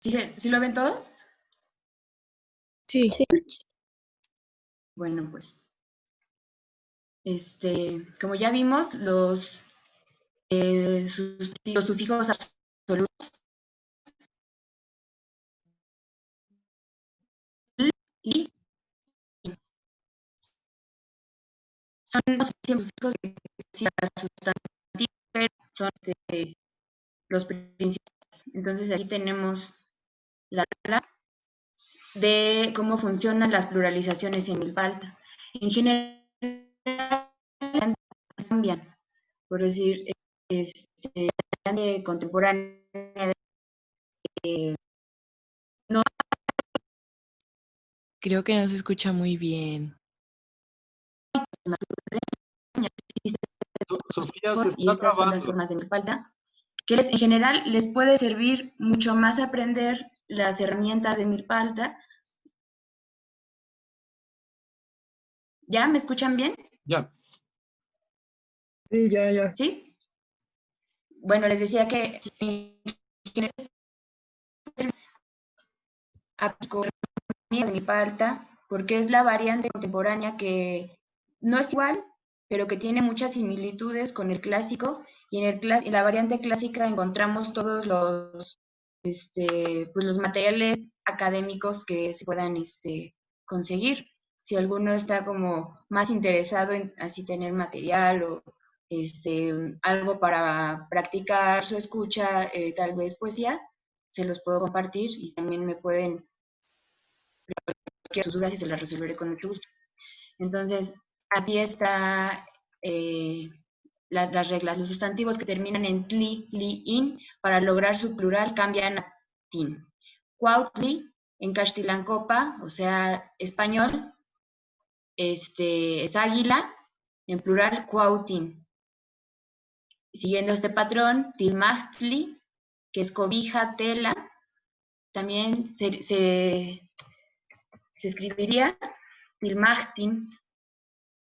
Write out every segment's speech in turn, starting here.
¿Sí lo ven todos? Sí. Bueno, pues, como ya vimos, los sufijos absolutos y son los sufijos que sustantivos, pero son los principales. Entonces aquí tenemos la tabla de cómo funcionan las pluralizaciones en Milpalta. En general cambian, por decir, contemporánea no. Creo que no se escucha muy bien. Sofía, se Y está estas son las trabando. formas de Milpalta, que en general les puede servir mucho más aprender las herramientas de Milpalta. ¿Ya? ¿Me escuchan bien? Ya. Sí, ya. ¿Sí? Bueno, les decía que de Milpalta, porque es la variante contemporánea que no es igual, pero que tiene muchas similitudes con el clásico, y en la variante clásica encontramos todos pues los materiales académicos que se puedan conseguir. Si alguno está como más interesado en así tener material o algo para practicar su escucha, tal vez poesía, se los puedo compartir y también me pueden sus dudas y se las resolveré con mucho gusto. Entonces, aquí está las reglas. Los sustantivos que terminan en tli, li, in, para lograr su plural cambian a tin. Cuautli, en Castilancopa, o sea, español, es águila, en plural, cuautin. Siguiendo este patrón, tilmachtli, que es cobija, tela, también se escribiría tilmachtin,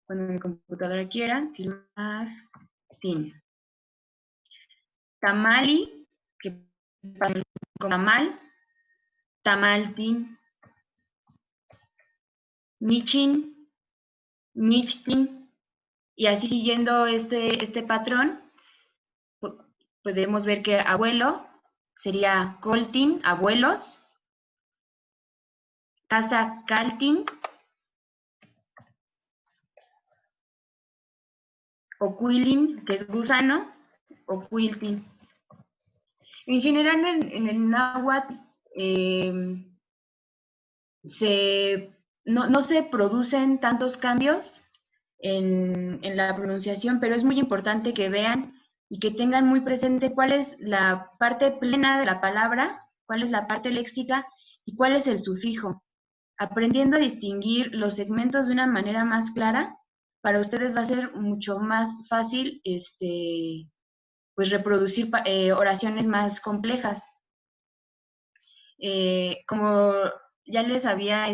cuando mi computadora quiera, tilmachtin. Tamali, que con tamal, tamaltin. Michin, michtin. Y así siguiendo este patrón, podemos ver que abuelo sería coltin, abuelos. Casa, caltin. Ocuilin, que es gusano, ocuiltin. En general, en el náhuatl no se producen tantos cambios en la pronunciación, pero es muy importante que vean y que tengan muy presente cuál es la parte plena de la palabra, cuál es la parte léxica y cuál es el sufijo. Aprendiendo a distinguir los segmentos de una manera más clara, para ustedes va a ser mucho más fácil pues reproducir oraciones más complejas. Como ya les había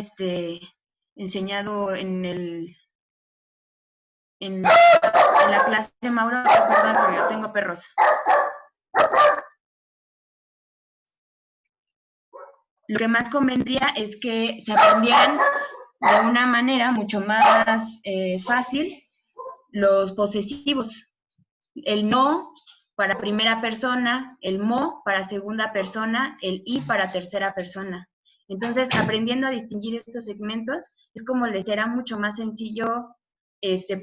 enseñado en la clase, Mauro, perdón, porque yo tengo perros. Lo que más convendría es que se aprendieran de una manera mucho más fácil los posesivos. El no para primera persona, el mo para segunda persona, el i para tercera persona. Entonces, aprendiendo a distinguir estos segmentos, es como les será mucho más sencillo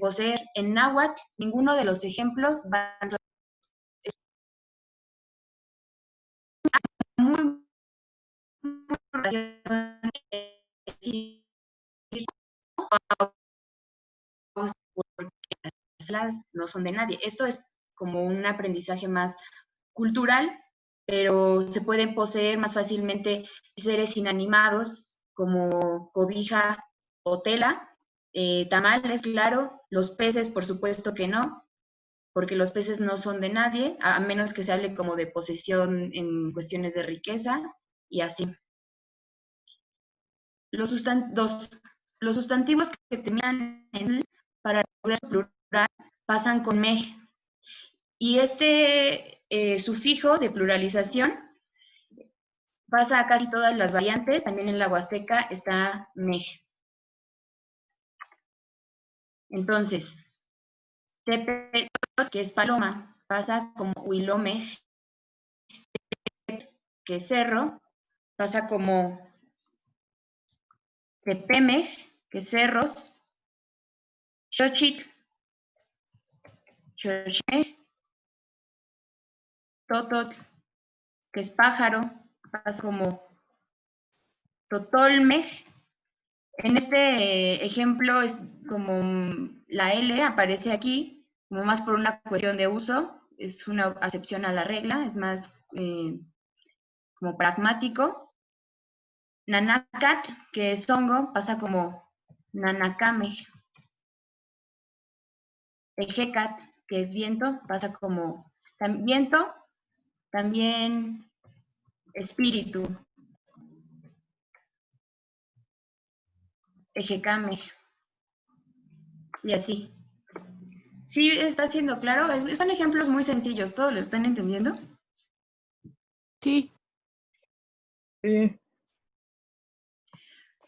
poseer. En náhuatl, ninguno de los ejemplos van a ser muy no son de nadie. Esto es como un aprendizaje más cultural, pero se pueden poseer más fácilmente seres inanimados como cobija o tela, tamales, claro, los peces, por supuesto que no, porque los peces no son de nadie, a menos que se hable como de posesión en cuestiones de riqueza y así. Los sustantivos que tenían para lograr plural pasan con mej. Y este sufijo de pluralización pasa a casi todas las variantes, también en la Huasteca está mej. Entonces, tepe, que es paloma, pasa como huilomej, que es cerro, pasa como tepemej, que es cerros, xochitl, xochmej, tototl, que es pájaro, pasa como totolmej. En este ejemplo es como la L aparece aquí, como más por una cuestión de uso, es una acepción a la regla, es más como pragmático. Nanacat, que es hongo, pasa como nanacame. Ejecat, que es viento, pasa como viento, también espíritu. Ejecame. Y así. ¿Sí está siendo claro? Son ejemplos muy sencillos, ¿todos lo están entendiendo? Sí. Sí.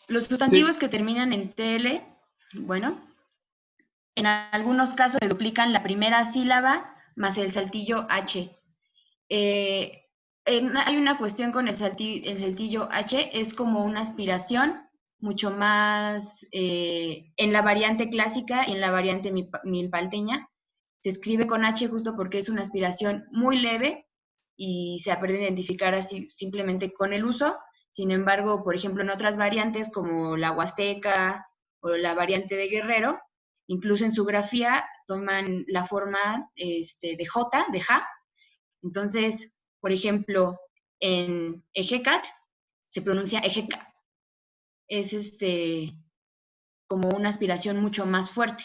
Los sustantivos que terminan en TL, bueno, en algunos casos se duplican la primera sílaba más el saltillo H. Hay una cuestión con el saltillo H, es como una aspiración mucho más en la variante clásica y en la variante milpalteña. Se escribe con H justo porque es una aspiración muy leve y se aprende a identificar así simplemente con el uso. Sin embargo, por ejemplo, en otras variantes como la huasteca o la variante de Guerrero, incluso en su grafía toman la forma de J, de ja. Entonces, por ejemplo, en Ejecat se pronuncia Ejeca. Es como una aspiración mucho más fuerte.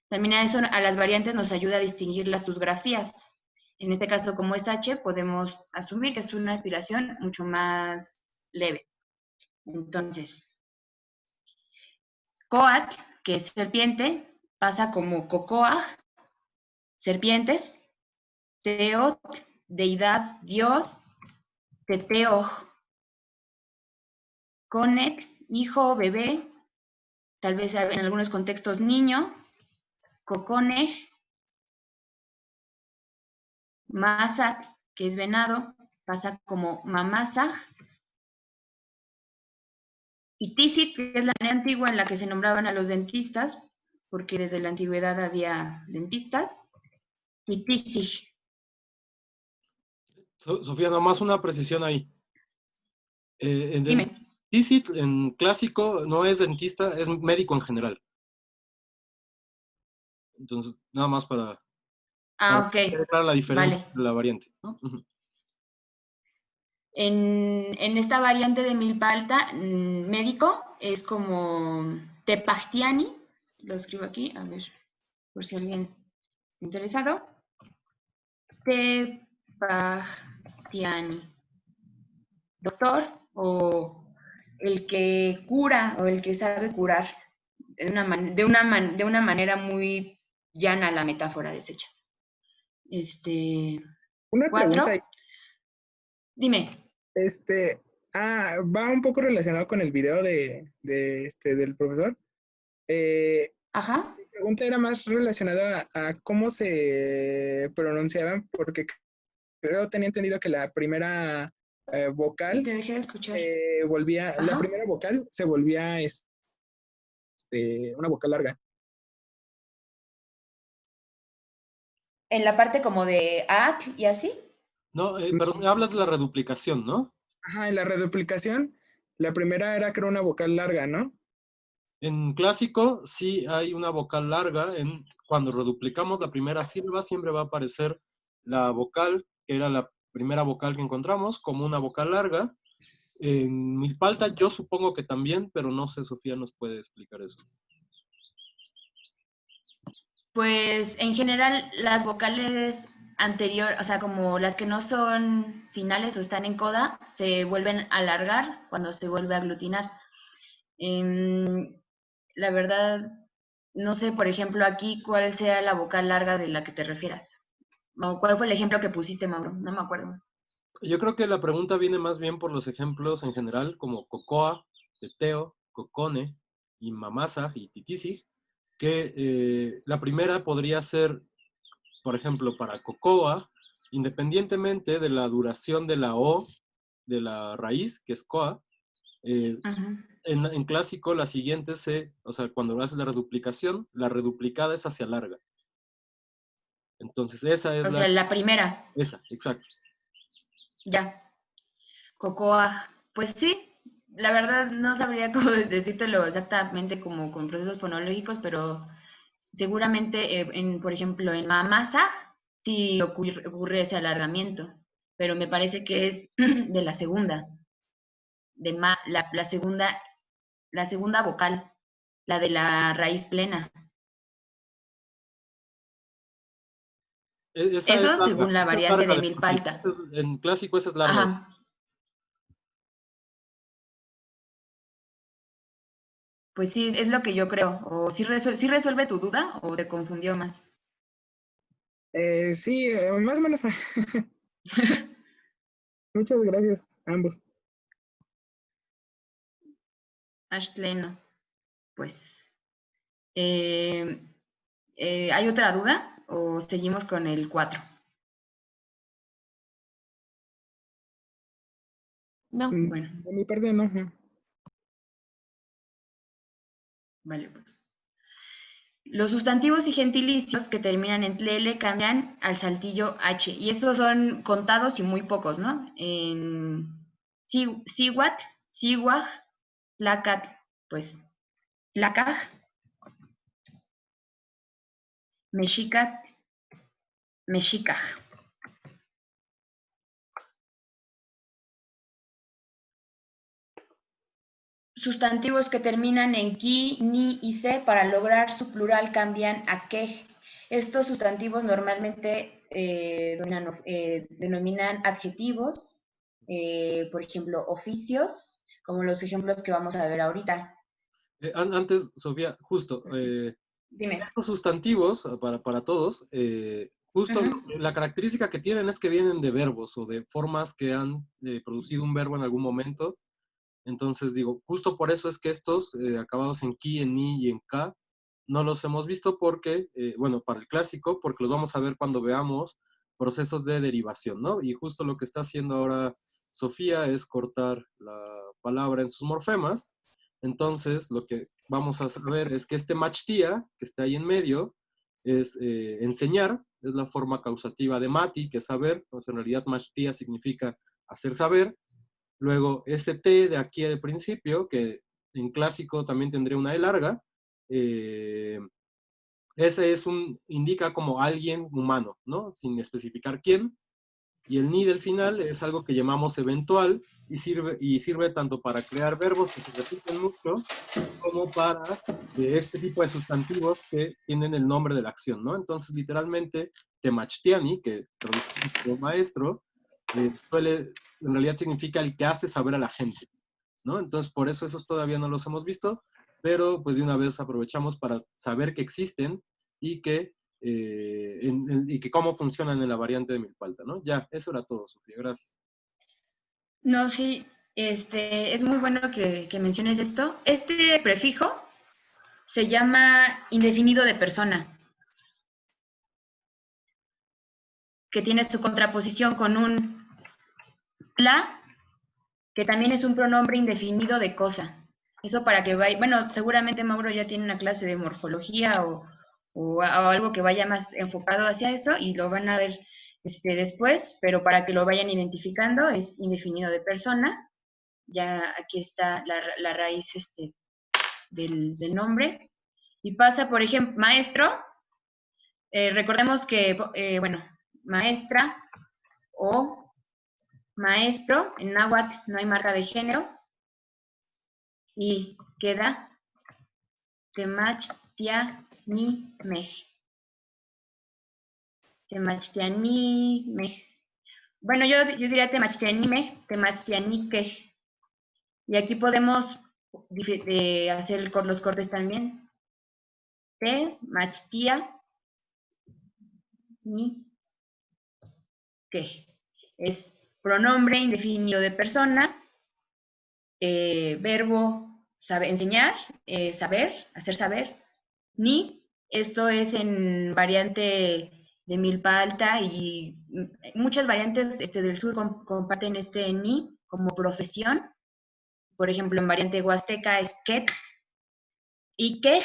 También a eso, a las variantes nos ayuda a distinguir las sus grafías. En este caso, como es H, podemos asumir que es una aspiración mucho más leve. Entonces, Coat, que es serpiente, pasa como Cocoa, serpientes, Teot, deidad, Dios, Teteoj, Conet, hijo, bebé, tal vez en algunos contextos niño, Cocone, Masat, que es venado, pasa como Mamasa, y Tisit, que es la manera antigua en la que se nombraban a los dentistas, porque desde la antigüedad había dentistas, y Tisig. Sofía, nomás una precisión ahí. Dime. Tisit en clásico no es dentista, es médico en general. Entonces, nada más para Ok. tener clara la diferencia Vale. de la variante, ¿no? En esta variante de milpa alta, médico, es como Tepachtiani, lo escribo aquí, a ver, por si alguien está interesado. Tepachtiani. Doctor o el que cura o el que sabe curar de una manera muy llana la metáfora deshecha. Una pregunta. 4. Dime. Va un poco relacionado con el video del profesor. Ajá. Mi pregunta era más relacionada a cómo se pronunciaban, porque creo tenía entendido que la primera vocal Te dejé de escuchar. la primera vocal se volvía una vocal larga. En la parte como de at y así. No, pero hablas de la reduplicación, ¿no? Ajá, en la reduplicación, la primera era creo una vocal larga, ¿no? En clásico sí hay una vocal larga. Cuando reduplicamos la primera sílaba siempre va a aparecer la vocal, que era la primera vocal que encontramos, como una vocal larga. En milpalta yo supongo que también, pero no sé, Sofía nos puede explicar eso. Pues en general las vocales anterior, o sea, como las que no son finales o están en coda, se vuelven a alargar cuando se vuelve a aglutinar. La verdad, no sé, por ejemplo, aquí cuál sea la vocal larga de la que te refieras. ¿O cuál fue el ejemplo que pusiste, Mauro? No me acuerdo. Yo creo que la pregunta viene más bien por los ejemplos en general, como cocoa, teteo, cocone, y mamasa y titisi, que la primera podría ser, por ejemplo, para cocoa, independientemente de la duración de la O de la raíz, que es coa, Ajá. en clásico la siguiente o sea, cuando haces la reduplicación, la reduplicada es hacia larga. Entonces esa es O sea, la primera, esa, exacto. ya. Cocoa, pues sí, la verdad no sabría cómo decírtelo exactamente como con procesos fonológicos, pero seguramente, por ejemplo, en mamasa sí ocurre ese alargamiento, pero me parece que es de la segunda, la segunda vocal, la de la raíz plena. Esa es Eso larga, según la esa es variante larga de de por sí. Milpalta. En clásico esa es larga. Ajá. Pues sí, es lo que yo creo. ¿O sí resuelve tu duda o te confundió más? Sí, más o menos. Muchas gracias a ambos. Ashtleno, pues. Eh, ¿Hay otra duda o seguimos con el 4? No. Bueno, De mi parte, no. vale, pues. Los sustantivos y gentilicios que terminan en tlele cambian al saltillo h. Y estos son contados y muy pocos, ¿no? En siwat, siwaj, tlacat, pues tlacaj, mexicat, mexicaj. Sustantivos que terminan en ki, ni y se para lograr su plural cambian a que. Estos sustantivos normalmente denominan adjetivos, por ejemplo, oficios, como los ejemplos que vamos a ver ahorita. Antes, Sofía, justo, Dime. estos sustantivos, para todos, justo Ujú. la característica que tienen es que vienen de verbos o de formas que han producido un verbo en algún momento. Entonces digo, justo por eso es que estos, acabados en ki, en ni y en ka, no los hemos visto porque, bueno, para el clásico, porque los vamos a ver cuando veamos procesos de derivación, ¿no? Y justo lo que está haciendo ahora Sofía es cortar la palabra en sus morfemas. Entonces, lo que vamos a ver es que este machtia, que está ahí en medio, es enseñar, es la forma causativa de mati, que es saber. Entonces, en realidad, machtia significa hacer saber. Luego, este T de aquí al principio, que en clásico también tendría una E larga, ese indica como alguien humano, ¿no? Sin especificar quién. Y el ni del final es algo que llamamos eventual y sirve tanto para crear verbos que se repiten mucho, como para este tipo de sustantivos que tienen el nombre de la acción, ¿no? Entonces, literalmente, temachtiani, que traducimos como maestro, en realidad significa el que hace saber a la gente, ¿no? Entonces, por eso esos todavía no los hemos visto, pero pues de una vez aprovechamos para saber que existen y que cómo funcionan en la variante de Milpalta, ¿no? Ya, eso era todo, Sofía, gracias. No, sí, es muy bueno que menciones esto. Este prefijo se llama indefinido de persona, que tiene su contraposición con un la, que también es un pronombre indefinido de cosa. Eso para que vaya, bueno, seguramente Mauro ya tiene una clase de morfología o algo que vaya más enfocado hacia eso y lo van a ver después, pero para que lo vayan identificando es indefinido de persona. Ya aquí está la raíz del nombre. Y pasa, por ejemplo, maestro. Recordemos que, bueno, maestra o maestro, en náhuatl no hay marca de género, y queda temachtianimej. Temachtianimej. Bueno, yo diría temachtianimej, temachtianikej. Y aquí podemos hacer los cortes también. Temachtia ni que es pronombre indefinido de persona, verbo enseñar, saber, hacer saber, ni, esto es en variante de milpa alta y muchas variantes del sur comparten este ni como profesión. Por ejemplo, en variante huasteca es quet y quej,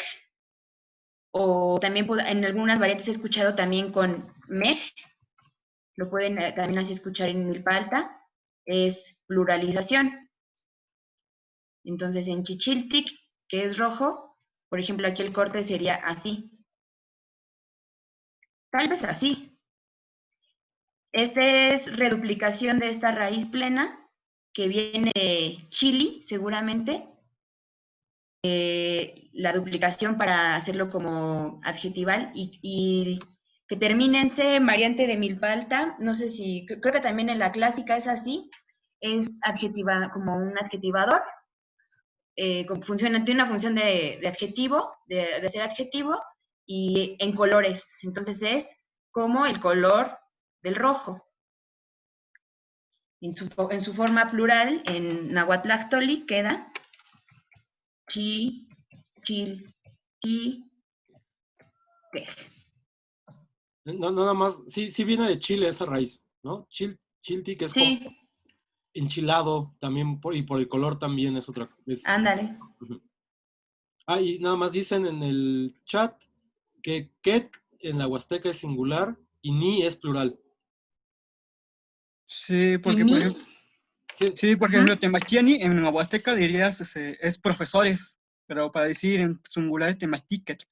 o también en algunas variantes he escuchado también con mej, lo pueden también así escuchar en milpa alta, es pluralización. Entonces, en chichiltic, que es rojo, por ejemplo, aquí el corte sería así. Tal vez así. Esta es reduplicación de esta raíz plena, que viene de chili, seguramente. La duplicación para hacerlo como adjetival y que termine en C, variante de milpa alta. No sé si, creo que también en la clásica es así. Es adjetiva, como un adjetivador. Tiene una función de adjetivo, de ser adjetivo, y en colores. Entonces es como el color del rojo. En su forma plural, en nahuatl queda chi, chil, y quej. No, nada más, sí viene de Chile esa raíz, ¿no? Chilti, que es como Sí, enchilado también, y por el color también es otra cosa. ándale. Ujú. Ah, y nada más dicen en el chat que ket en la huasteca es singular y ni es plural. Sí, ¿Y porque por ejemplo, Sí, sí, por ejemplo, Temastiani en la Huasteca dirías es profesores, pero para decir en singular es Temastiquet.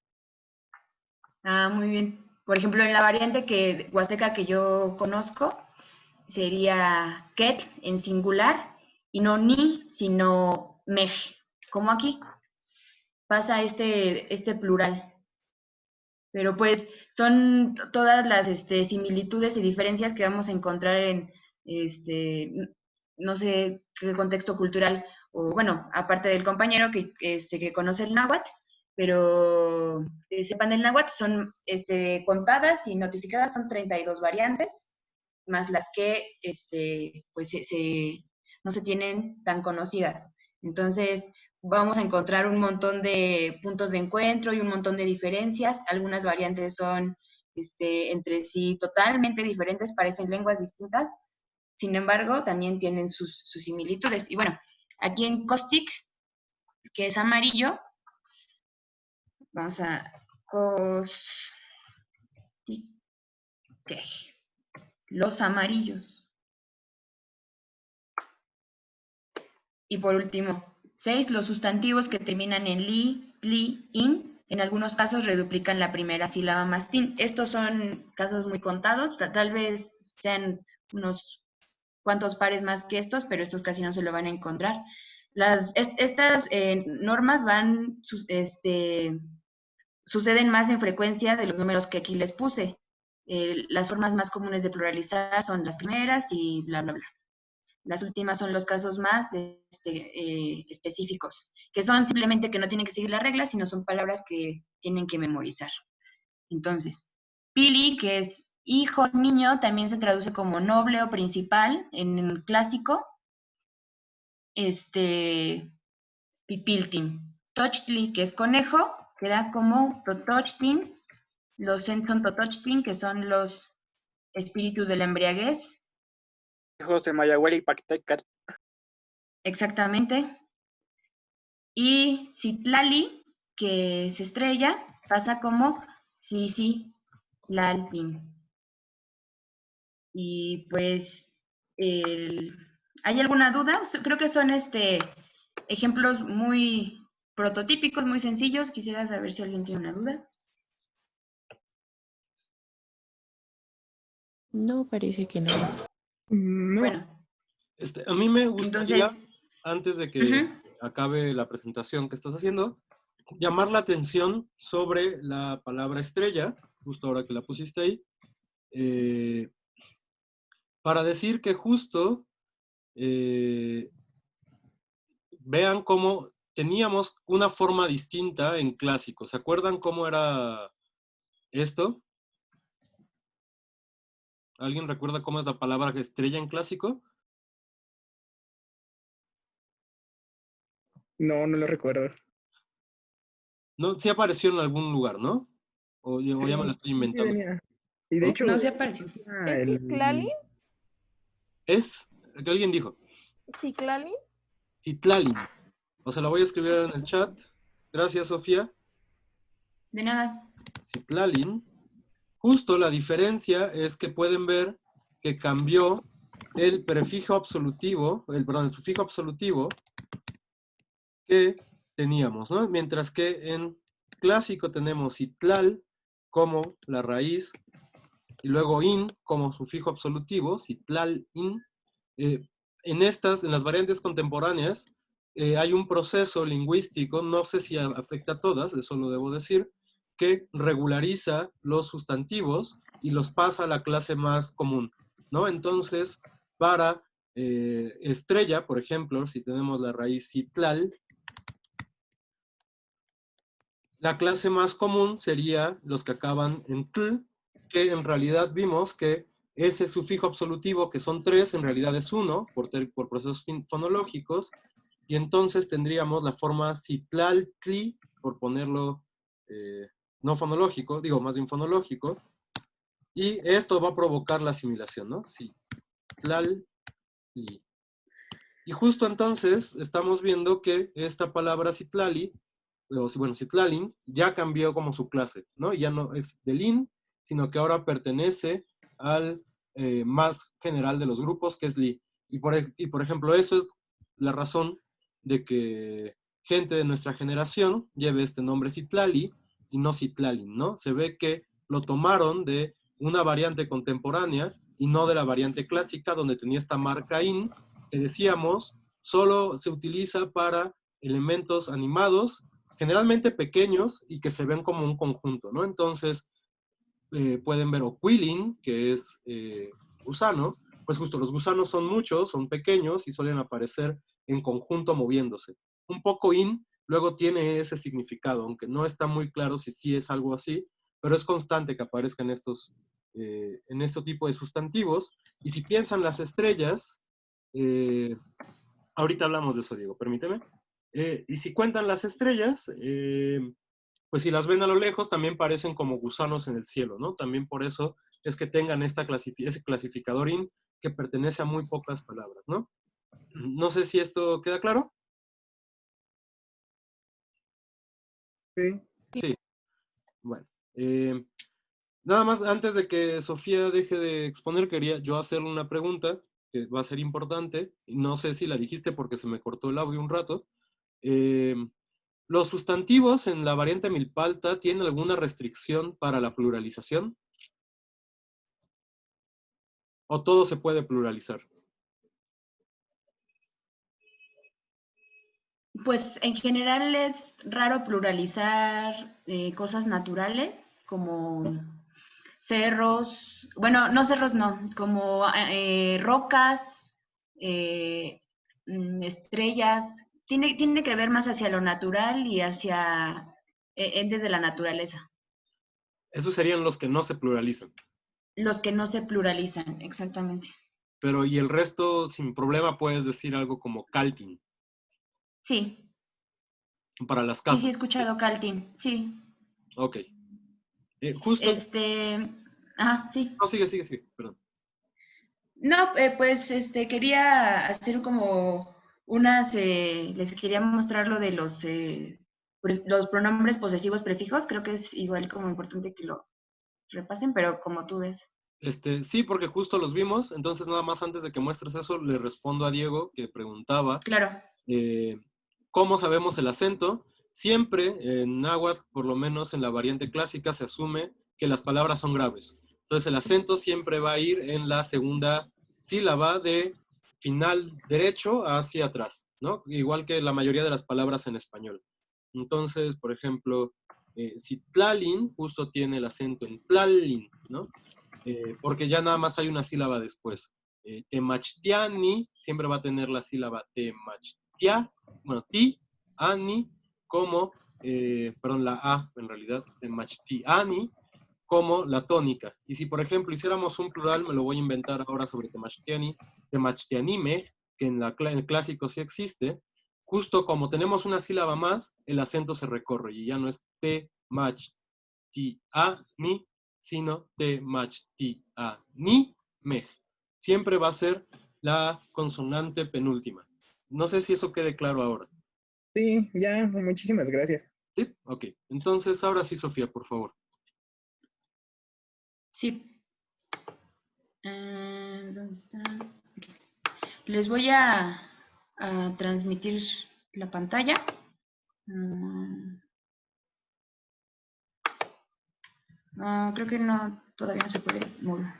Ah, muy bien. Por ejemplo, en la variante huasteca que yo conozco, sería ket en singular y no ni, sino mej, como aquí. Pasa este plural. Pero pues son todas las similitudes y diferencias que vamos a encontrar en, este, no sé qué contexto cultural, o bueno, aparte del compañero que conoce el náhuatl, pero sepan del náhuatl, son contadas y notificadas, son 32 variantes, más las que pues no se tienen tan conocidas. Entonces, vamos a encontrar un montón de puntos de encuentro y un montón de diferencias. Algunas variantes son entre sí totalmente diferentes, parecen lenguas distintas. Sin embargo, también tienen sus similitudes. Y bueno, aquí en Costic, que es amarillo, vamos a Costic, los amarillos. Y por último, 6. Los sustantivos que terminan en li, tli, in, en algunos casos reduplican la primera sílaba más tin. Estos son casos muy contados, tal vez sean unos cuantos pares más que estos, pero estos casi no se lo van a encontrar. Estas normas suceden más en frecuencia de los números que aquí les puse. Las formas más comunes de pluralizar son las primeras y bla, bla, bla. Las últimas son los casos más específicos, que son simplemente que no tienen que seguir las reglas, sino son palabras que tienen que memorizar. Entonces, pili, que es hijo, niño, también se traduce como noble o principal en el clásico. Pipiltin. Tochtli, que es conejo, queda como totochtin. Los son totochtin, que son los espíritus de la embriaguez. Hijos de Mayahuel y Pactecat. Exactamente. Y Citlali, que es estrella, pasa como Laltin. Y pues, ¿hay alguna duda? Creo que son ejemplos muy prototípicos, muy sencillos. Quisiera saber si alguien tiene una duda. No, parece que no. No. Bueno, a mí me gustaría, entonces, antes de que acabe la presentación que estás haciendo, llamar la atención sobre la palabra estrella, justo ahora que la pusiste ahí, para decir que justo vean cómo teníamos una forma distinta en clásico. ¿Se acuerdan cómo era esto? ¿Alguien recuerda cómo es la palabra estrella en clásico? No, no lo recuerdo. No, sí apareció en algún lugar, ¿no? O ya me la estoy Sí inventando. venía. Y de ¿No? hecho, No, sí apareció. ¿Es Citlali? Es, que alguien dijo, ¿Citlali? Citlali. O sea, la voy a escribir en el chat. Gracias, Sofía. De nada. Citlalin. Justo la diferencia es que pueden ver que cambió el prefijo absolutivo, el sufijo absolutivo que teníamos, ¿no? Mientras que en clásico tenemos Citlal como la raíz y luego in como sufijo absolutivo, Citlal in. En las variantes contemporáneas, hay un proceso lingüístico, no sé si afecta a todas, eso lo debo decir, que regulariza los sustantivos y los pasa a la clase más común, ¿no? Entonces, para estrella, por ejemplo, si tenemos la raíz citlal, la clase más común sería los que acaban en tl, que en realidad vimos que ese sufijo absolutivo, que son 3, en realidad es 1, por procesos fonológicos, y entonces tendríamos la forma citlaltli, por ponerlo no fonológico, digo más bien fonológico, y esto va a provocar la asimilación, ¿no? Citlaltli. Y justo entonces estamos viendo que esta palabra citlali, bueno, citlalin, ya cambió como su clase, ¿no? Ya no es del in, sino que ahora pertenece al más general de los grupos, que es li. Y por ejemplo, eso es la razón de que gente de nuestra generación lleve este nombre citlali y no citlalin, ¿no? Se ve que lo tomaron de una variante contemporánea y no de la variante clásica, donde tenía esta marca in, que decíamos, solo se utiliza para elementos animados, generalmente pequeños y que se ven como un conjunto, ¿no? Entonces, pueden ver oquilin, que es gusano, pues justo los gusanos son muchos, son pequeños y suelen aparecer en conjunto moviéndose. Un poco in luego tiene ese significado, aunque no está muy claro si sí es algo así, pero es constante que aparezcan en este tipo de sustantivos. Y si piensan las estrellas, ahorita hablamos de eso, Diego, permíteme. Y si cuentan las estrellas, pues si las ven a lo lejos, también parecen como gusanos en el cielo, ¿no? También por eso es que tengan ese clasificador in que pertenece a muy pocas palabras, ¿no? No sé si esto queda claro. sí. Sí. Bueno. Nada más, antes de que Sofía deje de exponer, quería yo hacerle una pregunta que va a ser importante. No sé si la dijiste porque se me cortó el audio un rato. ¿Los sustantivos en la variante milpalta tienen alguna restricción para la pluralización? ¿O todo se puede pluralizar? Pues en general es raro pluralizar cosas naturales como cerros, bueno, no cerros, no, como rocas, estrellas. Tiene que ver más hacia lo natural y hacia entes de la naturaleza. Esos serían los que no se pluralizan. Los que no se pluralizan, exactamente. Pero y el resto, sin problema, puedes decir algo como caltin Sí, para las sí, he casas. escuchado Caltin, sí. Ok. Justo. Ajá, sí. No, sigue, perdón. No, pues quería hacer como les quería mostrar lo de los pronombres posesivos prefijos, creo que es igual como importante que lo repasen, pero como tú ves. Sí, porque justo los vimos, entonces nada más antes de que muestres eso, le respondo a Diego que preguntaba Claro, ¿cómo sabemos el acento? Siempre en náhuatl, por lo menos en la variante clásica, se asume que las palabras son graves. Entonces el acento siempre va a ir en la segunda sílaba de final derecho hacia atrás, ¿no? Igual que la mayoría de las palabras en español. Entonces, por ejemplo, Citlalin justo tiene el acento en tlalin, ¿no? Porque ya nada más hay una sílaba después. Temachtiani siempre va a tener la sílaba temachtia, bueno, ti, ani, como, perdón, la A en realidad, temachtiani, como la tónica. Y si, por ejemplo, hiciéramos un plural, me lo voy a inventar ahora sobre temachtiani, temachtianime, que en el clásico sí existe, justo como tenemos una sílaba más, el acento se recorre y ya no es te, mach, ti, a, ni, sino te, mach, ti, a, ni, mej. Siempre va a ser la consonante penúltima. No sé si eso quede claro ahora. Sí, ya, muchísimas gracias. ¿Sí? Ok. Entonces, ahora sí, Sofía, por favor. Sí. ¿Dónde está? Les voy a transmitir la pantalla. Creo que no, todavía no se puede mover.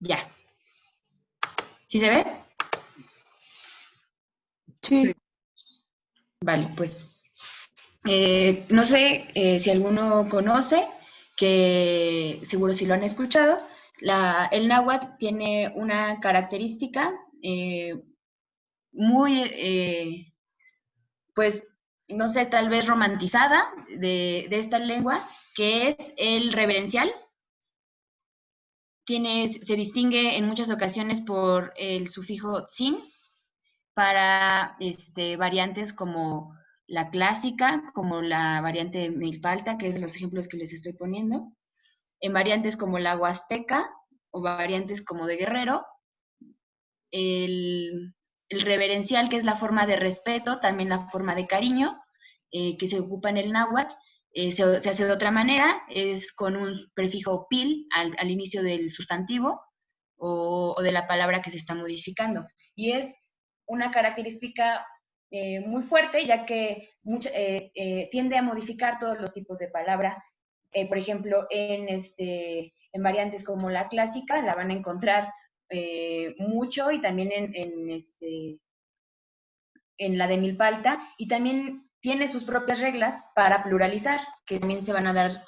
Ya. ¿Sí se ve? Sí. Vale, pues no sé si alguno conoce, que seguro si lo han escuchado, el náhuatl tiene una característica muy, pues, no sé, tal vez romantizada de esta lengua, que es el reverencial. Se distingue en muchas ocasiones por el sufijo tzin para variantes como la clásica, como la variante de milpalta, que es de los ejemplos que les estoy poniendo, en variantes como la huasteca o variantes como de Guerrero, el reverencial, que es la forma de respeto, también la forma de cariño, que se ocupa en el náhuatl, se hace de otra manera, es con un prefijo pil al inicio del sustantivo o de la palabra que se está modificando. Y es una característica muy fuerte, ya que tiende a modificar todos los tipos de palabra. Por ejemplo, en variantes como la clásica, la van a encontrar mucho, y también en la de milpalta, y también tiene sus propias reglas para pluralizar, que también se van a dar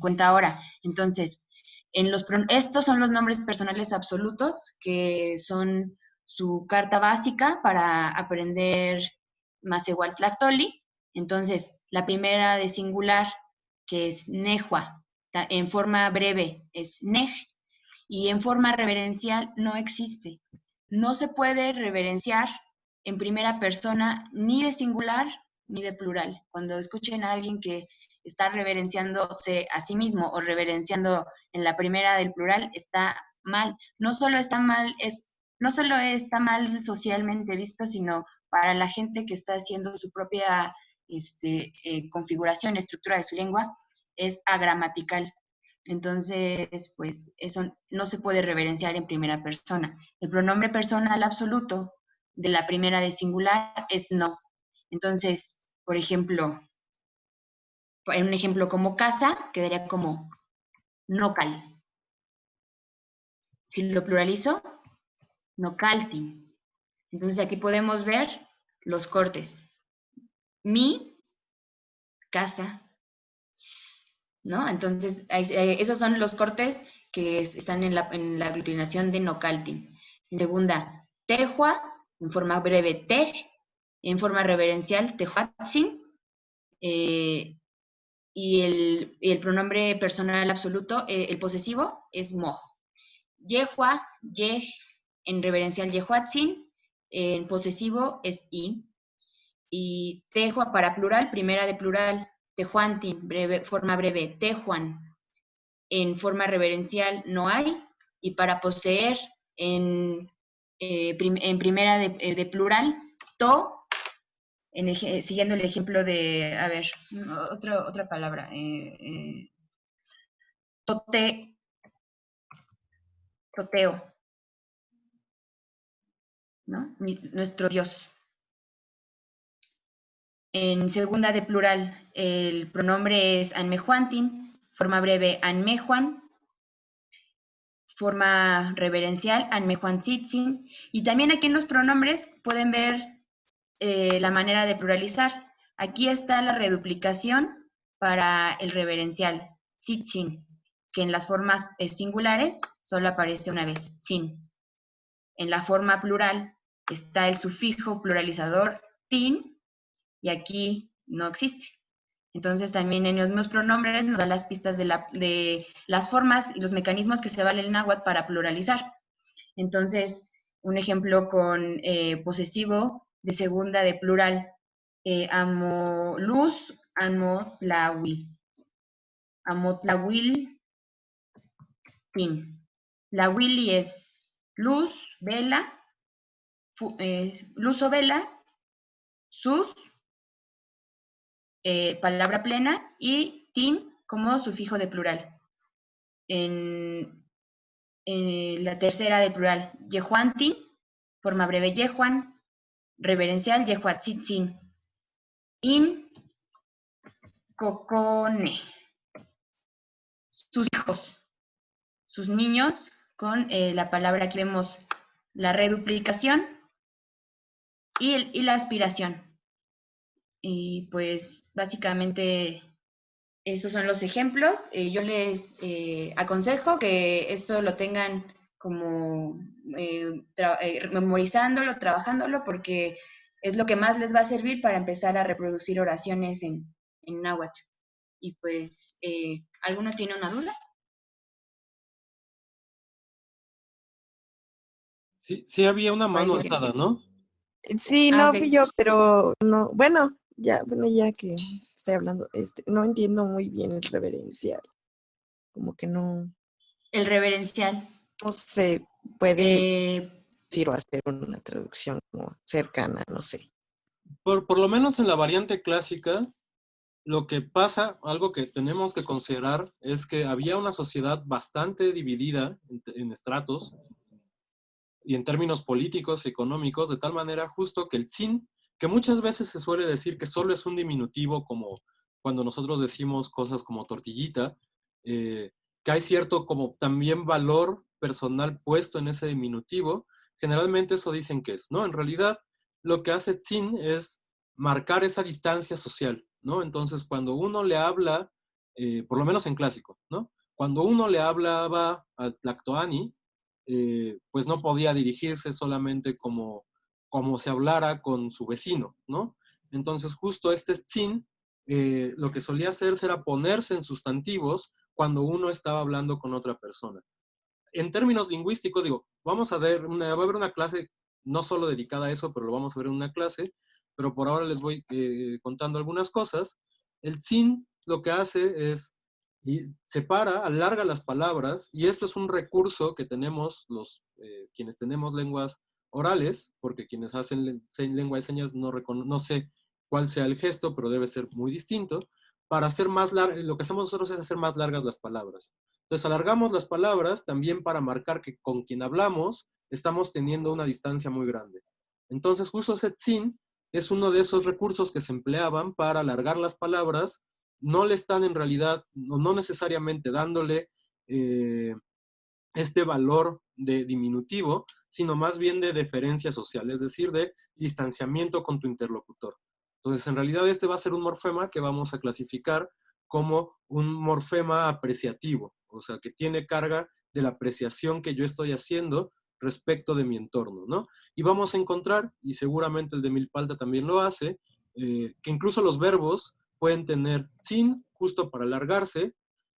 cuenta ahora. Entonces, estos son los nombres personales absolutos, que son su carta básica para aprender Masehualtlactoli. Entonces, la primera de singular, que es Nehua, en forma breve es Nej, y en forma reverencial no existe. No se puede reverenciar en primera persona ni de singular ni de plural. Cuando escuchen a alguien que está reverenciándose a sí mismo o reverenciando en la primera del plural, está mal. No solo está mal socialmente visto, sino para la gente que está haciendo su propia configuración, estructura de su lengua, es agramatical. Entonces, pues eso no se puede reverenciar en primera persona. El pronombre personal absoluto de la primera de singular es no. Entonces, por ejemplo, en un ejemplo como casa, quedaría como nocal. Si lo pluralizo, nocaltin. Entonces aquí podemos ver los cortes. Mi, casa, ¿no? Entonces, esos son los cortes que están en la aglutinación de nocaltin. En segunda, tejua, en forma breve, tej, en forma reverencial, tejuatzin, y el pronombre personal absoluto, el posesivo, es moj. Yehua, yej, en reverencial, yehuatzin, en posesivo es i. Y tejua para plural, primera de plural, tejuantin, forma breve, tejuan. En forma reverencial no hay, y para poseer en primera de plural, to, siguiendo el ejemplo de, a ver, otra palabra, toteo, ¿no? Nuestro Dios. En segunda de plural, el pronombre es anmejuantin, forma breve anmejuan, forma reverencial anmejuantzitzin, y también aquí en los pronombres pueden ver la manera de pluralizar. Aquí está la reduplicación para el reverencial, tzitzin, que en las formas singulares solo aparece una vez, tzin. En la forma plural está el sufijo pluralizador tin, y aquí no existe. Entonces también en los mismos pronombres nos da las pistas de las formas y los mecanismos que se vale el náhuatl para pluralizar. Entonces, un ejemplo con posesivo de segunda de plural, amo luz, amo tlahuil. Amo tlahuil, tin. La Willy es luz, vela, luz o vela, sus, palabra plena, y tin como sufijo de plural. En la tercera de plural, yehuantin, forma breve yehuan, reverencial yehuatzitzin. In, cocone, sus hijos, sus niños, con la palabra que vemos, la reduplicación y la aspiración. Y pues básicamente esos son los ejemplos. Yo les aconsejo que esto lo tengan como memorizándolo, trabajándolo, porque es lo que más les va a servir para empezar a reproducir oraciones en náhuatl. Y pues, ¿alguno tiene una duda? Sí, sí había una mano Parece que no. alzada, ¿no? Sí, Ah, no ok. fui yo, pero no, bueno, ya que estoy hablando, no entiendo muy bien el reverencial. Como que no El reverencial. se puede Eh, decir o hacer una traducción como cercana, no sé. Por lo menos en la variante clásica, lo que pasa, algo que tenemos que considerar, es que había una sociedad bastante dividida en estratos y en términos políticos y económicos, de tal manera justo que el tzin, que muchas veces se suele decir que solo es un diminutivo, como cuando nosotros decimos cosas como tortillita, que hay cierto como también valor personal puesto en ese diminutivo, generalmente eso dicen que es, ¿no? En realidad, lo que hace tzin es marcar esa distancia social, ¿no? Entonces, cuando uno le habla, por lo menos en clásico, ¿no? Cuando uno le hablaba al Tlactoani, pues no podía dirigirse solamente como se hablara con su vecino, ¿no? Entonces justo este tzin, lo que solía hacer era ponerse en sustantivos cuando uno estaba hablando con otra persona. En términos lingüísticos, digo, va a haber una clase no solo dedicada a eso, pero lo vamos a ver en una clase, pero por ahora les voy contando algunas cosas. El tzin lo que hace es y separa, alarga las palabras, y esto es un recurso que tenemos quienes tenemos lenguas orales, porque quienes hacen lengua de señas no sé cuál sea el gesto, pero debe ser muy distinto, para hacer más lo que hacemos nosotros es hacer más largas las palabras. Entonces alargamos las palabras también para marcar que con quien hablamos estamos teniendo una distancia muy grande. Entonces justo ese tzin es uno de esos recursos que se empleaban para alargar las palabras. No le están en realidad, no necesariamente dándole este valor de diminutivo, sino más bien de deferencia social, es decir, de distanciamiento con tu interlocutor. Entonces, en realidad este va a ser un morfema que vamos a clasificar como un morfema apreciativo, o sea, que tiene carga de la apreciación que yo estoy haciendo respecto de mi entorno, ¿no? Y vamos a encontrar, y seguramente el de Milpalta también lo hace, que incluso los verbos pueden tener sin, justo para alargarse,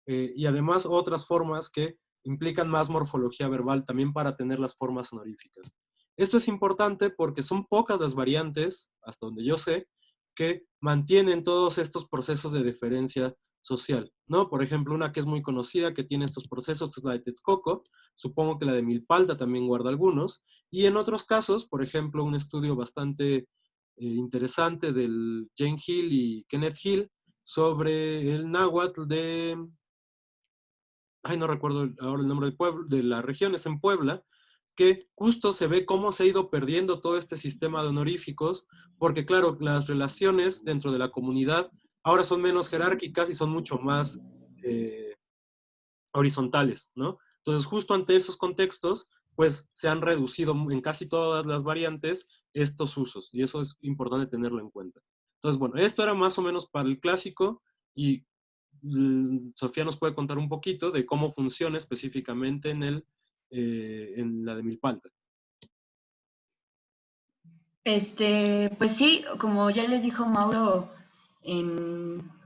y además otras formas que implican más morfología verbal también para tener las formas honoríficas. Esto es importante porque son pocas las variantes, hasta donde yo sé, que mantienen todos estos procesos de deferencia social, ¿no? Por ejemplo, una que es muy conocida que tiene estos procesos es la de Texcoco, supongo que la de Milpalta también guarda algunos, y en otros casos, por ejemplo, un estudio bastante interesante del Jane Hill y Kenneth Hill sobre el náhuatl no recuerdo ahora el nombre del pueblo, de la región, es en Puebla, que justo se ve cómo se ha ido perdiendo todo este sistema de honoríficos, porque claro, las relaciones dentro de la comunidad ahora son menos jerárquicas y son mucho más horizontales, ¿no? Entonces, justo ante esos contextos, pues se han reducido en casi todas las variantes estos usos, y eso es importante tenerlo en cuenta. Entonces, bueno, esto era más o menos para el clásico, y Sofía nos puede contar un poquito de cómo funciona específicamente en la de Milpalta. Pues sí, como ya les dijo Mauro,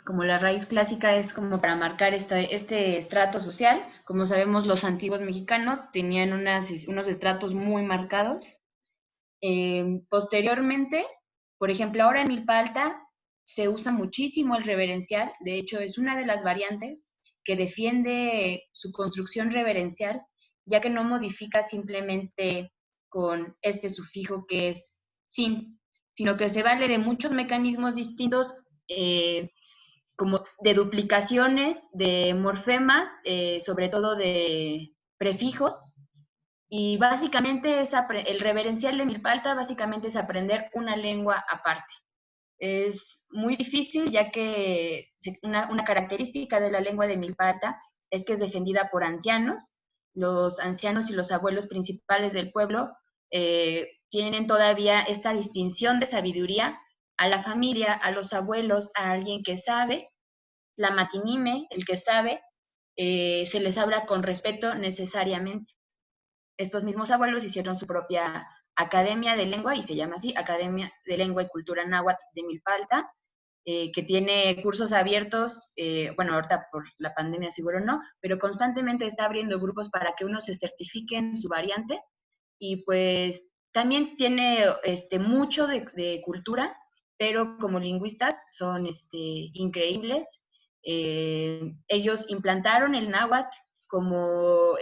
como la raíz clásica es como para marcar este estrato social. Como sabemos, los antiguos mexicanos tenían unos estratos muy marcados. Posteriormente, por ejemplo, ahora en Milpa Alta se usa muchísimo el reverencial. De hecho, es una de las variantes que defiende su construcción reverencial, ya que no modifica simplemente con este sufijo que es sin, sino que se vale de muchos mecanismos distintos, como de duplicaciones, de morfemas, sobre todo de prefijos, y básicamente el reverencial de Milpa Alta básicamente es aprender una lengua aparte. Es muy difícil, ya que una característica de la lengua de Milpa Alta es que es defendida por ancianos. Los ancianos y los abuelos principales del pueblo tienen todavía esta distinción de sabiduría a la familia, a los abuelos, a alguien que sabe, la matinime, el que sabe, se les habla con respeto necesariamente. Estos mismos abuelos hicieron su propia academia de lengua, y se llama así, Academia de Lengua y Cultura Náhuatl de Milpa Alta, que tiene cursos abiertos, bueno, ahorita por la pandemia seguro no, pero constantemente está abriendo grupos para que uno se certifique en su variante, y pues también tiene mucho de cultura, pero como lingüistas son increíbles. Ellos implantaron el náhuatl como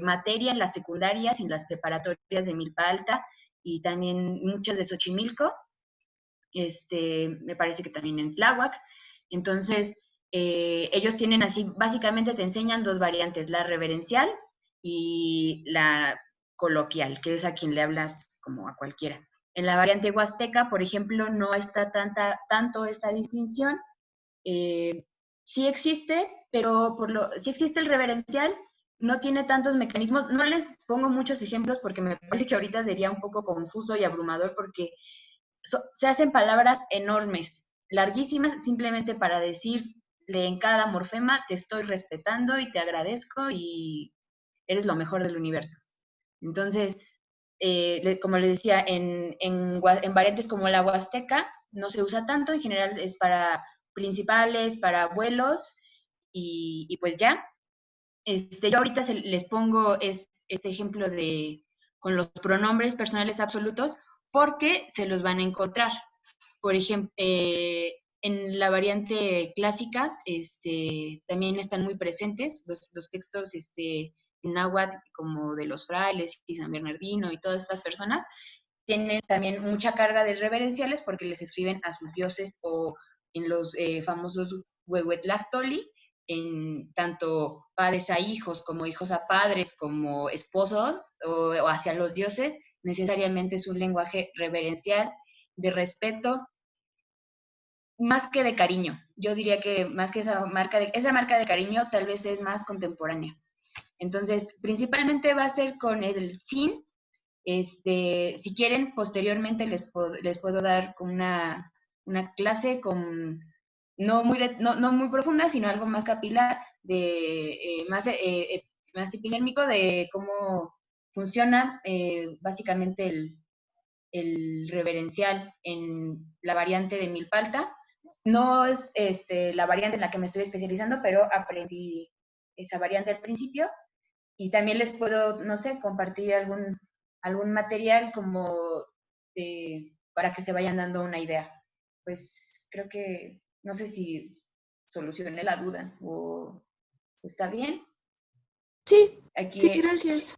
materia en las secundarias y en las preparatorias de Milpa Alta, y también muchas de Xochimilco, me parece que también en Tláhuac. Entonces, ellos tienen así, básicamente te enseñan dos variantes, la reverencial y la coloquial, que es a quien le hablas como a cualquiera. En la variante huasteca, por ejemplo, no está tanto esta distinción. Sí existe, pero sí existe el reverencial, no tiene tantos mecanismos. No les pongo muchos ejemplos porque me parece que ahorita sería un poco confuso y abrumador, porque se hacen palabras enormes, larguísimas, simplemente para decirle en cada morfema: te estoy respetando y te agradezco y eres lo mejor del universo. Entonces, como les decía, en variantes como la huasteca no se usa tanto, en general es para principales, para abuelos, y pues ya. Yo ahorita les pongo este ejemplo con los pronombres personales absolutos, porque se los van a encontrar. Por ejemplo, en la variante clásica también están muy presentes los textos náhuatl, como de los frailes y San Bernardino y todas estas personas. Tienen también mucha carga de reverenciales porque les escriben a sus dioses, o en los famosos Huehuetlactoli, en tanto padres a hijos, como hijos a padres, como esposos, o hacia los dioses. Necesariamente es un lenguaje reverencial, de respeto, más que de cariño. Yo diría que más que esa marca de cariño tal vez es más contemporánea. Entonces, principalmente va a ser con el sin. Si quieren, posteriormente les puedo dar una clase no muy profunda, sino algo más capilar, más epidérmico, de cómo funciona básicamente el reverencial en la variante de Milpa Alta. No es la variante en la que me estoy especializando, pero aprendí esa variante al principio, y también les puedo, no sé, compartir algún material como para que se vayan dando una idea. Pues creo que, no sé si solucioné la duda o está bien. Sí, Aquí sí, gracias.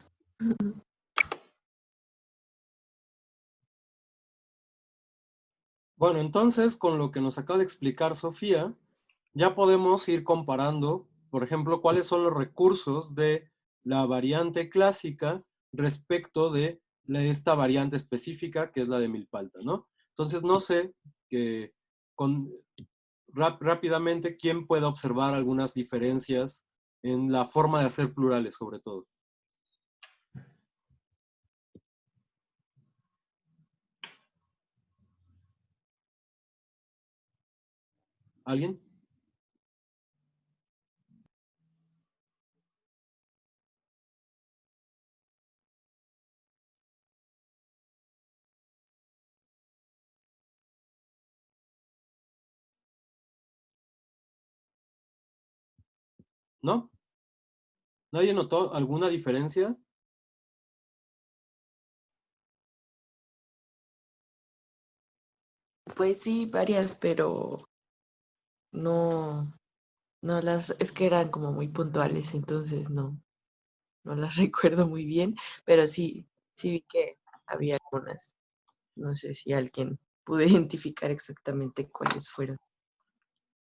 Bueno, entonces, con lo que nos acaba de explicar Sofía, ya podemos ir comparando, por ejemplo, cuáles son los recursos de la variante clásica respecto de esta variante específica, que es la de Milpa Alta, ¿no? Entonces, no sé rápidamente quién puede observar algunas diferencias en la forma de hacer plurales, sobre todo. ¿Alguien? ¿no? ¿Nadie notó alguna diferencia? Pues sí, varias, pero no, no es que eran como muy puntuales, entonces no las recuerdo muy bien, pero sí vi que había algunas. No sé si alguien pudo identificar exactamente cuáles fueron.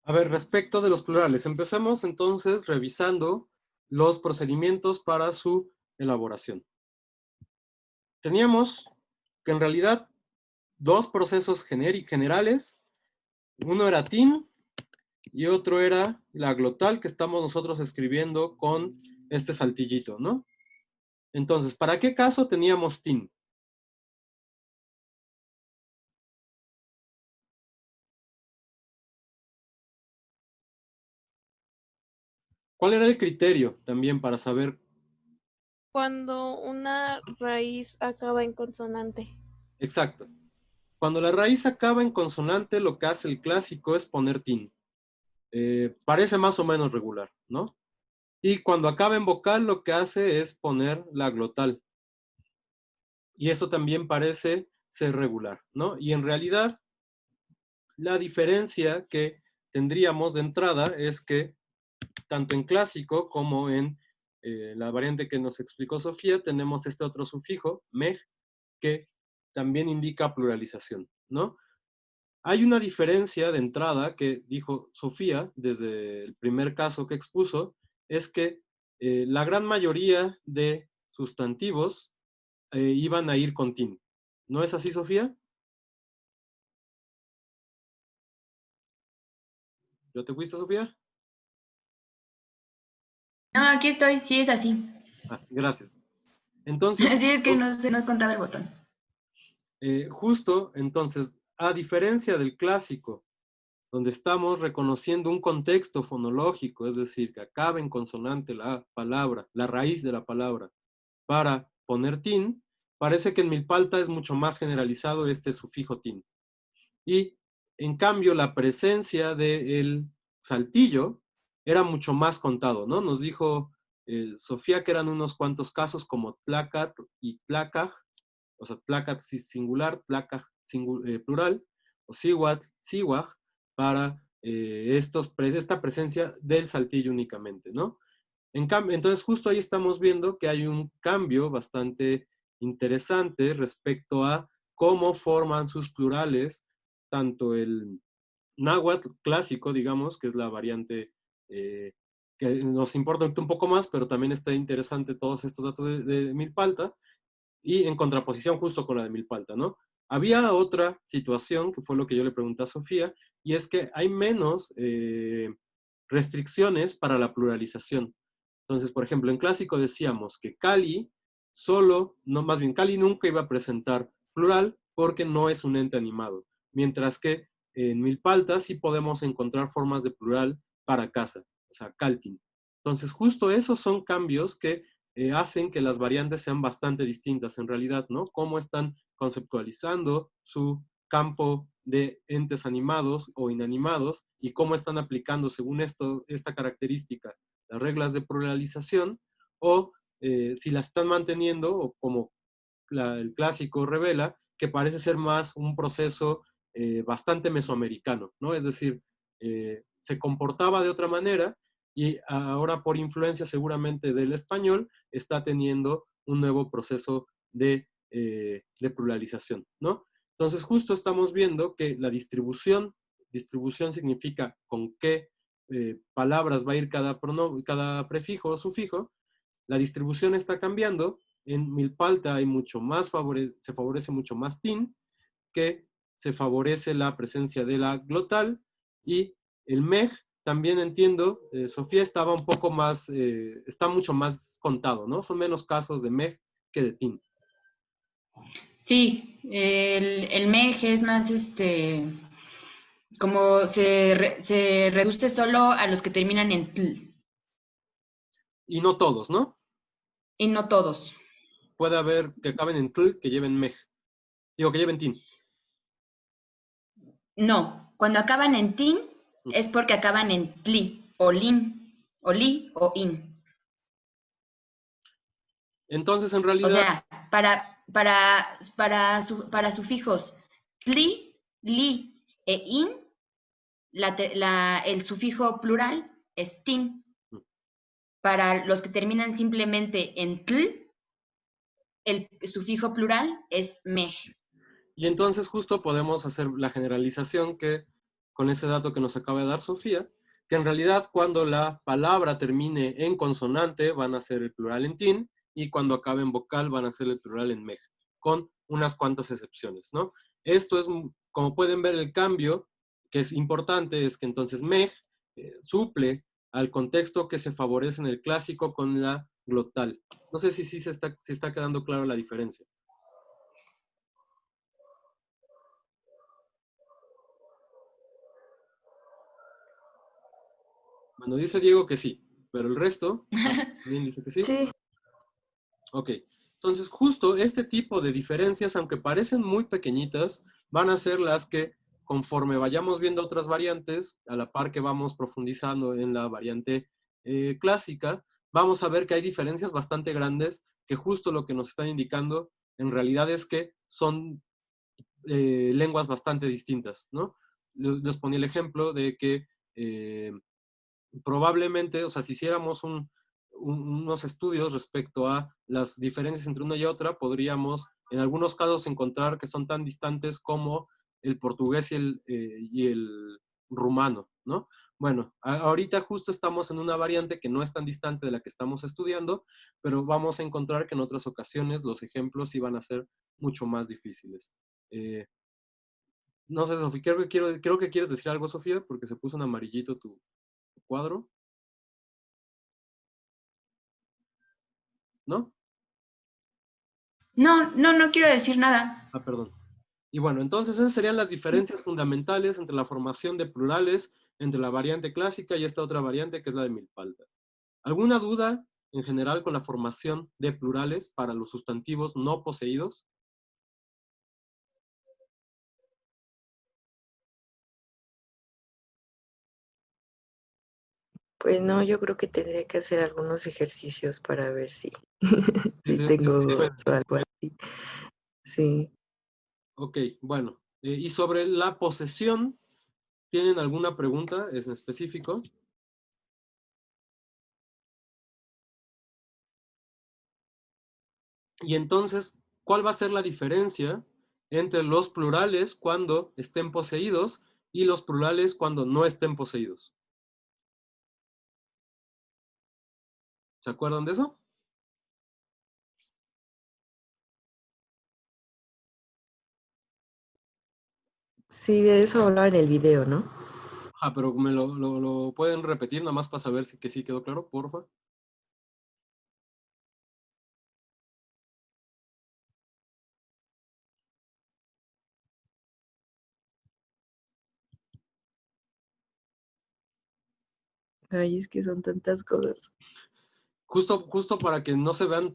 A ver, respecto de los plurales, empecemos entonces revisando los procedimientos para su elaboración. Teníamos que en realidad dos procesos generales, uno era TIN y otro era la glotal que estamos nosotros escribiendo con este saltillito, ¿no? Entonces, ¿para qué caso teníamos TIN? ¿Cuál era el criterio también para saber? Cuando una raíz acaba en consonante. Exacto. Cuando la raíz acaba en consonante, lo que hace el clásico es poner TIN. Parece más o menos regular, ¿no? Y cuando acaba en vocal, lo que hace es poner la glotal. Y eso también parece ser regular, ¿no? Y en realidad, la diferencia que tendríamos de entrada es que tanto en clásico como en la variante que nos explicó Sofía, tenemos este otro sufijo, mej, que también indica pluralización, ¿no? Hay una diferencia de entrada que dijo Sofía desde el primer caso que expuso, es que la gran mayoría de sustantivos iban a ir con tin. ¿No es así, Sofía? ¿Ya te fuiste, Sofía? No, aquí estoy, sí es así. Ah, gracias. Entonces, Así es que no se nos contaba el botón. justo, entonces, a diferencia del clásico, donde estamos reconociendo un contexto fonológico, es decir, que acabe en consonante la palabra, la raíz de la palabra, para poner tin, parece que en Milpalta es mucho más generalizado este sufijo tin. Y en cambio la presencia del saltillo era mucho más contado, ¿no? Nos dijo Sofía que eran unos cuantos casos como tlacat y tlacaj, o sea, tlacat singular, tlacaj plural, o siwat, siwaj, para esta presencia del saltillo únicamente, ¿no? Entonces justo ahí estamos viendo que hay un cambio bastante interesante respecto a cómo forman sus plurales, tanto el náhuatl clásico, digamos, que es la variante que nos importa un poco más, pero también está interesante todos estos datos de Milpalta, y en contraposición justo con la de Milpalta, ¿no? Había otra situación, que fue lo que yo le pregunté a Sofía, y es que hay menos restricciones para la pluralización. Entonces, por ejemplo, en clásico decíamos que Cali más bien Cali nunca iba a presentar plural porque no es un ente animado, mientras que en Milpalta sí podemos encontrar formas de plural para casa, o sea, Caltin. Entonces, justo esos son cambios que hacen que las variantes sean bastante distintas en realidad, ¿no? Cómo están conceptualizando su campo de entes animados o inanimados y cómo están aplicando según esta característica las reglas de pluralización o si las están manteniendo o como el clásico revela que parece ser más un proceso bastante mesoamericano, ¿no? Es decir, se comportaba de otra manera y ahora por influencia seguramente del español está teniendo un nuevo proceso de pluralización, ¿no? Entonces justo estamos viendo que la distribución significa con qué palabras va a ir cada prefijo o sufijo, la distribución está cambiando. En Milpalta hay mucho más se favorece mucho más tin, que se favorece la presencia de la glotal, y el mej también entiendo, Sofía estaba un poco más, está mucho más contado, ¿no? Son menos casos de mej que de tin. Sí, el MEG es más, como se reduce solo a los que terminan en tl, Y no todos, ¿no? y no todos. Puede haber que acaben en tl, que lleven mej. Digo, que lleven tin. No, cuando acaban en tin es porque acaban en tli o lin. o li o in. Entonces, en O realidad, sea, para sufijos tli, li e in, el sufijo plural es tin. Para los que terminan simplemente en tl, el sufijo plural es mej. y entonces justo podemos hacer la generalización que, con ese dato que nos acaba de dar Sofía, que en realidad cuando la palabra termine en consonante van a ser el plural en tin, y cuando acabe en vocal van a ser el plural en mej, con unas cuantas excepciones, ¿no? Esto es, como pueden ver, el cambio que es importante es que entonces mej suple al contexto que se favorece en el clásico con la glotal. No sé si se está quedando claro la diferencia. Bueno, dice Diego que sí, pero el resto también dice que sí. Sí, Ok, entonces justo este tipo de diferencias, aunque parecen muy pequeñitas, van a ser las que conforme vayamos viendo otras variantes, a la par que vamos profundizando en la variante clásica, vamos a ver que hay diferencias bastante grandes que justo lo que nos están indicando en realidad es que son lenguas bastante distintas, ¿no? Les ponía el ejemplo de que probablemente, o sea, si hiciéramos unos estudios respecto a las diferencias entre una y otra, podríamos en algunos casos encontrar que son tan distantes como el portugués y el rumano, ¿no? Bueno, ahorita justo estamos en una variante que no es tan distante de la que estamos estudiando, pero vamos a encontrar que en otras ocasiones los ejemplos sí van a ser mucho más difíciles. No sé, Sofía, creo que quieres decir algo, Sofía, porque se puso en amarillito tu cuadro, ¿no? No quiero decir nada. Ah, perdón. Y bueno, entonces esas serían las diferencias fundamentales entre la formación de plurales, entre la variante clásica y esta otra variante que es la de Milpalta. ¿Alguna duda en general con la formación de plurales para los sustantivos no poseídos? pues no, yo creo que tendría que hacer algunos ejercicios para ver si, Sí, si sí, tengo sí, dudas o algo así. Sí. ok, bueno. Y sobre la posesión, ¿tienen alguna pregunta en específico? Y entonces, ¿cuál va a ser la diferencia entre los plurales cuando estén poseídos y los plurales cuando no estén poseídos? ¿Se acuerdan de eso? Sí, de eso hablaba en el video, ¿no? Ah, pero me lo pueden repetir nada más para saber si que sí quedó claro, porfa. Ay, es que son tantas cosas. Justo para que no se vean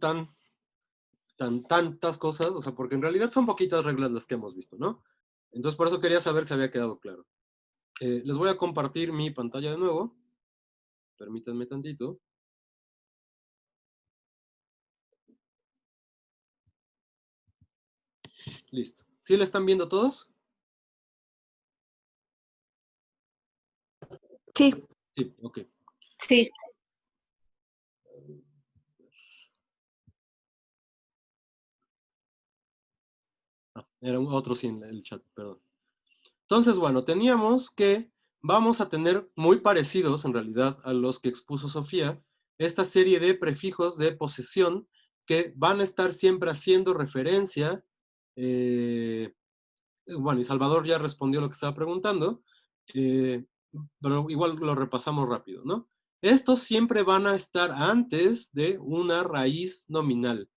tantas cosas, o sea, porque en realidad son poquitas reglas las que hemos visto, ¿no? Entonces por eso quería saber si había quedado claro. Les voy a compartir mi pantalla de nuevo. Permítanme tantito. Listo. ¿Sí la están viendo todos? Sí, Sí, ok. Sí. Era otro sí en el chat, perdón. Entonces, bueno, teníamos que vamos a tener muy parecidos, en realidad, a los que expuso Sofía, esta serie de prefijos de posesión que van a estar siempre haciendo referencia. Bueno, y Salvador ya respondió lo que estaba preguntando, pero igual lo repasamos rápido, ¿no? Estos siempre van a estar antes de una raíz nominal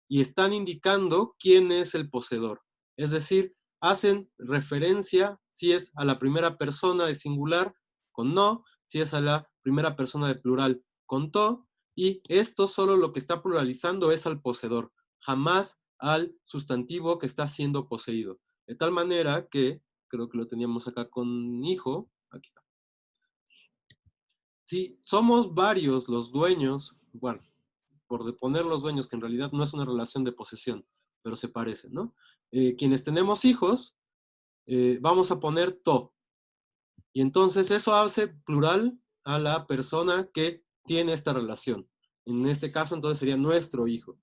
y están indicando quién es el poseedor. Es decir, hacen referencia si es a la primera persona de singular con no, si es a la primera persona de plural con to, y esto solo lo que está pluralizando es al poseedor, jamás al sustantivo que está siendo poseído. De tal manera que, creo que lo teníamos acá con hijo, aquí está. Si somos varios los dueños, bueno, por poner los dueños, que en realidad no es una relación de posesión, pero se parece, ¿no? Quienes tenemos hijos, vamos a poner to. Y entonces eso hace plural a la persona que tiene esta relación. En este caso, entonces sería nuestro hijo.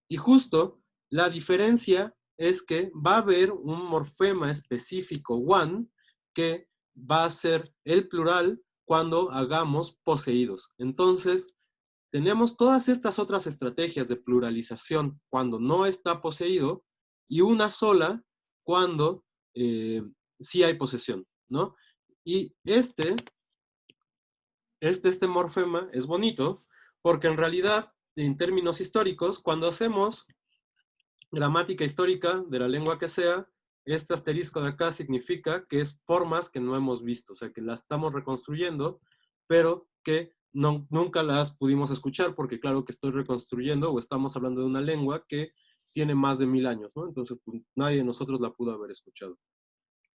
Y justo la diferencia es que va a haber un morfema específico, one, que va a ser el plural cuando hagamos poseídos. Entonces, tenemos todas estas otras estrategias de pluralización cuando no está poseído y una sola cuando sí hay posesión, ¿no? Y este morfema es bonito porque en realidad, en términos históricos, cuando hacemos gramática histórica de la lengua que sea, este asterisco de acá significa que es formas que no hemos visto, o sea, que las estamos reconstruyendo, pero que nunca las pudimos escuchar, porque claro que estoy reconstruyendo o estamos hablando de una lengua que tiene más de 1000 años, ¿no? Entonces, pues, nadie de nosotros la pudo haber escuchado.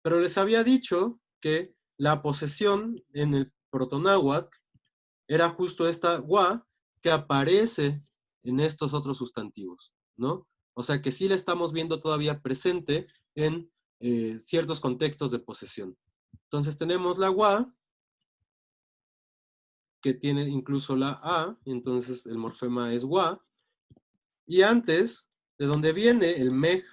Pero les había dicho que la posesión en el protonáhuatl era justo esta gua que aparece en estos otros sustantivos, ¿no? O sea que sí la estamos viendo todavía presente en ciertos contextos de posesión. Entonces tenemos la gua, que tiene incluso la a, entonces el morfema es gua, y antes, de donde viene el mej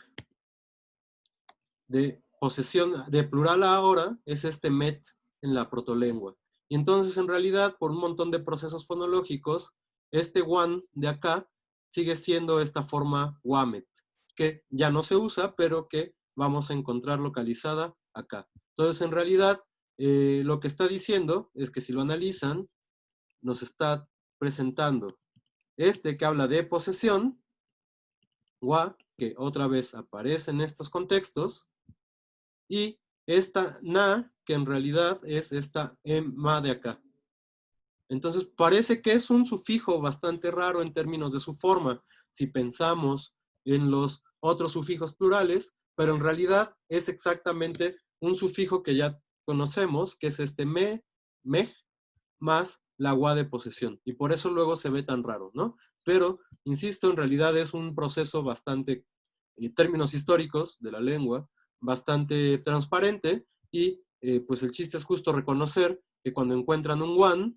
de posesión, de plural a ahora, es este met en la protolengua. Y entonces, en realidad, por un montón de procesos fonológicos, este wan de acá sigue siendo esta forma wamet, que ya no se usa, pero que vamos a encontrar localizada acá. Entonces, en realidad, lo que está diciendo es que si lo analizan, nos está presentando este que habla de posesión, wa, que otra vez aparece en estos contextos, y esta na, que en realidad es esta ma de acá. Entonces parece que es un sufijo bastante raro en términos de su forma, si pensamos en los otros sufijos plurales, pero en realidad es exactamente un sufijo que ya conocemos, que es este me, más la gua de posesión. Y por eso luego se ve tan raro, ¿no? Pero, insisto, en realidad es un proceso bastante, en términos históricos de la lengua, bastante transparente y pues el chiste es justo reconocer que cuando encuentran un one,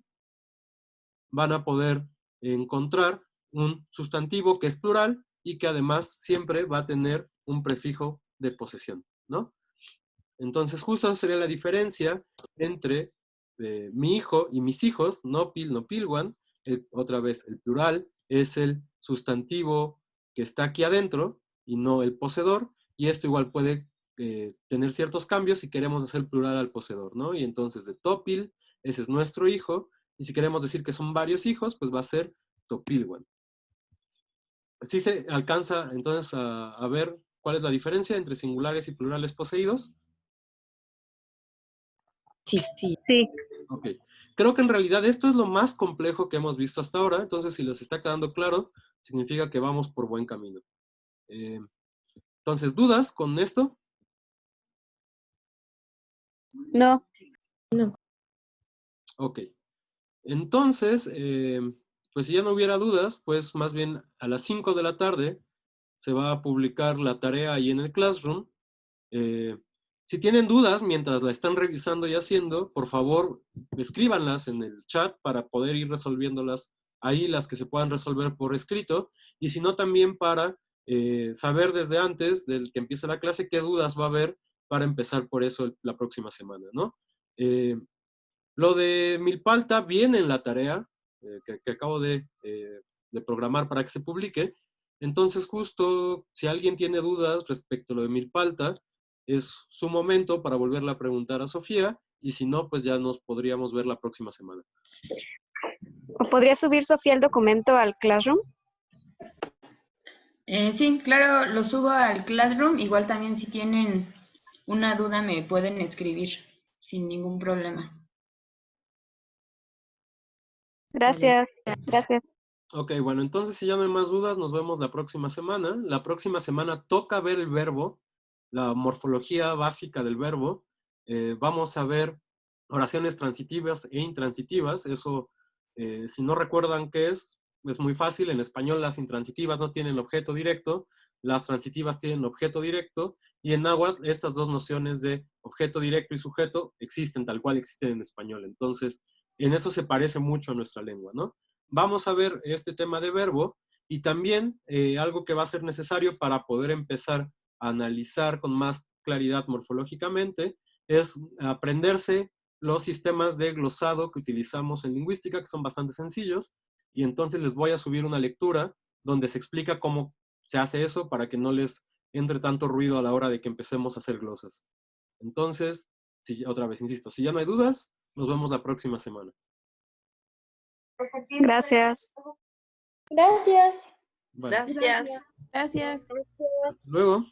van a poder encontrar un sustantivo que es plural y que además siempre va a tener un prefijo de posesión, ¿no? Entonces justo sería la diferencia entre mi hijo y mis hijos, no pil, no pilwan. Otra vez, el plural es el sustantivo que está aquí adentro y no el poseedor, y esto igual puede tener ciertos cambios si queremos hacer plural al poseedor, ¿no? Y entonces de topil, ese es nuestro hijo, y si queremos decir que son varios hijos, pues va a ser topilwan. ¿Sí se alcanza entonces a ver cuál es la diferencia entre singulares y plurales poseídos? Sí, sí. Sí. Ok. Creo que en realidad esto es lo más complejo que hemos visto hasta ahora, entonces si les está quedando claro, significa que vamos por buen camino. Entonces, ¿dudas con esto? No. No. Ok. Entonces, pues si ya no hubiera dudas, pues más bien a las 5 de la tarde se va a publicar la tarea ahí en el Classroom. Si tienen dudas mientras la están revisando y haciendo, por favor, escríbanlas en el chat para poder ir resolviéndolas ahí, las que se puedan resolver por escrito, y si no, también para saber desde antes del que empiece la clase qué dudas va a haber para empezar por eso la próxima semana, ¿no? Lo de Milpalta viene en la tarea que acabo de programar para que se publique. Entonces, justo si alguien tiene dudas respecto a lo de Milpalta, es su momento para volverla a preguntar a Sofía, y si no, pues ya nos podríamos ver la próxima semana. ¿Podría subir Sofía el documento al Classroom? Sí, claro, lo subo al Classroom. Igual también si tienen una duda me pueden escribir sin ningún problema. Gracias. Gracias. Ok, bueno, entonces si ya no hay más dudas, nos vemos la próxima semana. La próxima semana toca ver el verbo, la morfología básica del verbo. Vamos a ver oraciones transitivas e intransitivas. Eso, si no recuerdan qué es muy fácil. En español las intransitivas no tienen objeto directo, las transitivas tienen objeto directo, y en náhuatl estas dos nociones de objeto directo y sujeto existen tal cual existen en español. Entonces, en eso se parece mucho a nuestra lengua, ¿no? Vamos a ver este tema de verbo, y también algo que va a ser necesario para poder empezar a analizar con más claridad morfológicamente es aprenderse los sistemas de glosado que utilizamos en lingüística, que son bastante sencillos, y entonces les voy a subir una lectura donde se explica cómo se hace eso para que no les entre tanto ruido a la hora de que empecemos a hacer glosas. Entonces, otra vez, insisto, si ya no hay dudas, nos vemos la próxima semana. Gracias. Gracias. Vale. Gracias. Gracias. Hasta luego.